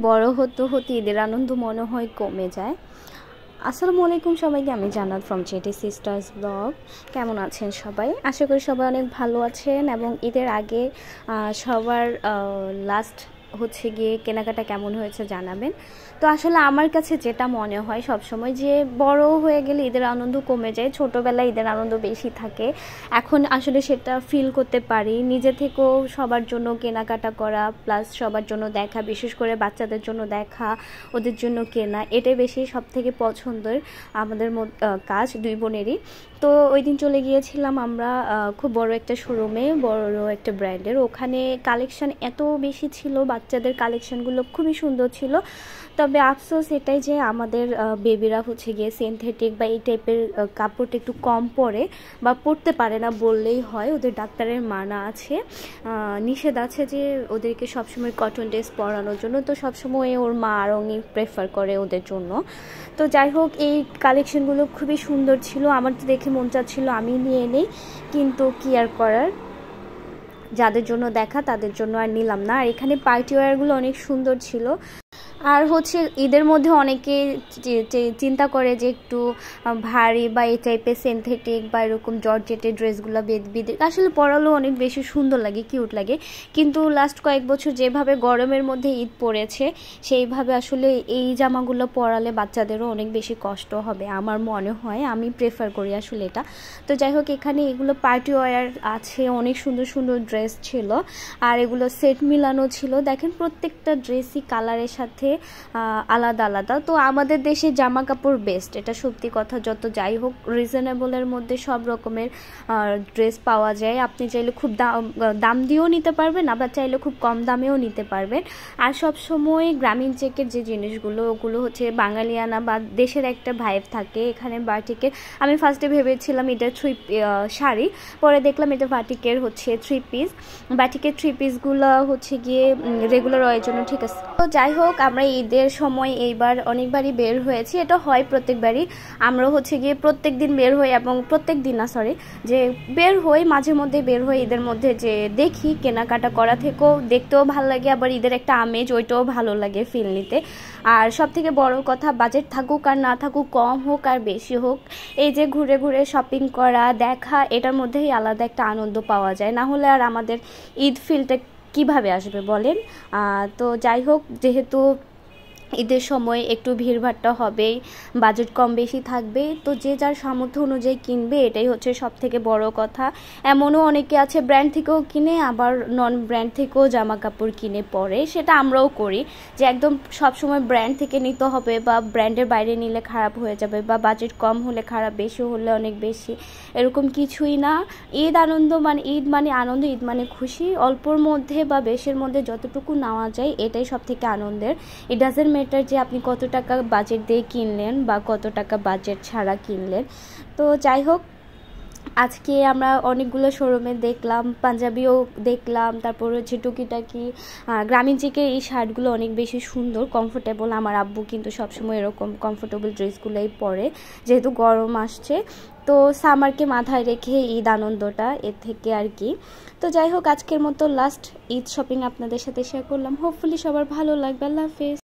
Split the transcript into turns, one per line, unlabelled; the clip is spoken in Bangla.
বড় হতে হতে ঈদের আনন্দ মনে হয় কমে যায়। আসসালামু আলাইকুম সবাইকে, আমি জান্নাত ফ্রম জেটি সিস্টার্স ব্লগ। কেমন আছেন সবাই? আশা করি সবাই অনেক ভালো আছেন এবং ঈদের আগে সবার লাস্ট হচ্ছে গিয়ে কেনাকাটা কেমন হয়েছে জানাবেন। তো আসলে আমার কাছে যেটা মনে হয় সবসময় যে বড় হয়ে গেলে ঈদের আনন্দ কমে যায়, ছোটোবেলায় ঈদের আনন্দ বেশি থাকে। এখন আসলে সেটা ফিল করতে পারি, নিজে থেকেও সবার জন্য কেনাকাটা করা প্লাস সবার জন্য দেখা, বিশেষ করে বাচ্চাদের জন্য দেখা, ওদের জন্য কেনা, এটাই বেশি সব থেকে পছন্দের আমাদের কাজ দুই বোনেরই। তো ওই দিন চলে গিয়েছিলাম আমরা খুব বড় একটা শোরুমে, বড় একটা ব্র্যান্ডের। ওখানে কালেকশান এত বেশি ছিল, বাচ্চাদের কালেকশানগুলো খুবই সুন্দর ছিল। তবে আফসোস এটাই যে আমাদের বেবিরা হচ্ছে গিয়ে সিনথেটিক বা এই টাইপের কাপড়টা একটু কম পরে বা পরতে পারে না বললেই হয়। ওদের ডাক্তারের মানা আছে, নিষেধ আছে যে ওদেরকে সবসময় কটন ড্রেস পরানোর জন্য। তো সবসময় ওর মা আর অনেক প্রেফার করে ওদের জন্য। তো যাই হোক, এই কালেকশনগুলো খুবই সুন্দর ছিল, আমার তো দেখে মন চাচ্ছিল আমি নিয়ে নেই, কিন্তু কি আর করার, যাদের জন্য দেখা তাদের জন্য আর নিলাম না। আর এখানে পার্টি ওয়্যারগুলো অনেক সুন্দর ছিল। আর হচ্ছে ঈদের মধ্যে অনেকে চিন্তা করে যে একটু ভারী বা এই টাইপের সিনথেটিক বা এরকম জর্জেটের ড্রেসগুলো বেবিদের আসলে পরালেও অনেক বেশি সুন্দর লাগে, কিউট লাগে। কিন্তু লাস্ট কয়েক বছর যেভাবে গরমের মধ্যে ঈদ পড়েছে, সেইভাবে আসলে এই জামাগুলো পরালে বাচ্চাদেরও অনেক বেশি কষ্ট হবে আমার মনে হয়। আমি প্রেফার করি আসলে এটা। তো যাই হোক, এখানে এগুলো পার্টি ওয়্যার আছে, অনেক সুন্দর সুন্দর ড্রেস ছিল আর এগুলো সেট মিলানো ছিল। দেখেন প্রত্যেকটা ড্রেসই কালারের সাথে আলাদা আলাদা। তো আমাদের দেশে জামা কাপড় বেস্ট, এটা সত্যি কথা। যত যাই হোক, রিজনেবলের মধ্যে সব রকমের ড্রেস পাওয়া যায়। আপনি চাইলে খুব দাম দিয়েও নিতে পারবেন, আবার চাইলে খুব কম দামেও নিতে পারবেন। আর সব সময় গ্রামীণ চেকের যে জিনিসগুলো, ওগুলো হচ্ছে বাঙালিয়ানা বা দেশের একটা ভাইব থাকে এখানে। বাটিকের আমি ফার্স্টে ভেবেছিলাম এটা শাড়ি, পরে দেখলাম এটা বাটিকের হচ্ছে থ্রি পিস। বাটিকের থ্রি পিসগুলো হচ্ছে গিয়ে রেগুলার ওয়ারের জন্য ঠিক আছে। তো যাই হোক, আমরা ঈদের সময় এইবার অনেকবারই বের হয়েছি, এটা হয় প্রত্যেকবারই। আমরা হচ্ছে গিয়ে প্রত্যেক দিন বের হই, এবং প্রত্যেক দিন না সরি, যে বের হই মাঝে মধ্যে বের হই ঈদের মধ্যে, যে দেখি কেনাকাটা করা থেকেও দেখতেও ভালো লাগে, আবার ঈদের একটা আমেজ ওইটাও ভালো লাগে ফিল নিতে। আর সব থেকে বড় কথা, বাজেট থাকুক আর না থাকুক, কম হোক আর বেশি হোক, এই যে ঘুরে ঘুরে শপিং করা দেখা, এটার মধ্যেই আলাদা একটা আনন্দ পাওয়া যায়। না হলে আর আমাদের ঈদ ফিলটা কিভাবে আসবে বলেন? তো যাই হোক, যেহেতু ঈদের সময় একটু ভিড়ভাট্টা হবেই, বাজেট কম বেশি থাকবে, তো যে যার সামর্থ্য অনুযায়ী কিনবে, এটাই হচ্ছে সব থেকে বড় কথা। এমনও অনেকে আছে ব্র্যান্ড থেকেও কিনে, আবার নন ব্র্যান্ড থেকেও জামা কাপড় কিনে পরে, সেটা আমরাও করি, যে একদম সবসময় ব্র্যান্ড থেকে নিতে হবে বা ব্র্যান্ডের বাইরে নিলে খারাপ হয়ে যাবে, বা বাজেট কম হলে খারাপ, বেশি হলে অনেক বেশি, এরকম কিছুই না। ঈদ আনন্দ মানে ঈদ মানে আনন্দ, ঈদ মানে খুশি। অল্পর মধ্যে বা বেশির মধ্যে যতটুকু নেওয়া যায়, এটাই সব থেকে আনন্দের। ইট ডাজেন্ট ম্যাটার যে আপনি কত টাকা বাজেট দিয়ে কিনলেন বা কত টাকা বাজেট ছাড়া কিনলেন। তো যাই হোক, আজকে আমরা অনেকগুলো শোরুমে দেখলাম, পাঞ্জাবিও দেখলাম, তারপর হচ্ছে টুকিটাকি গ্রামীণ চিকের এই শার্টগুলো অনেক বেশি সুন্দর, কমফোর্টেবল। আমার আব্বু কিন্তু সবসময় এরকম কমফোর্টেবল ড্রেসগুলোই পরে, যেহেতু গরম আসছে। তো সামারকে মাথায় রেখে ঈদ আনন্দটা, এর থেকে আর কি। তো যাই হোক, আজকের মতো লাস্ট ঈদ শপিং আপনাদের সাথে শেয়ার করলাম। হোপফুলি সবার ভালো লাগবে। আল্লাহ হাফেজ।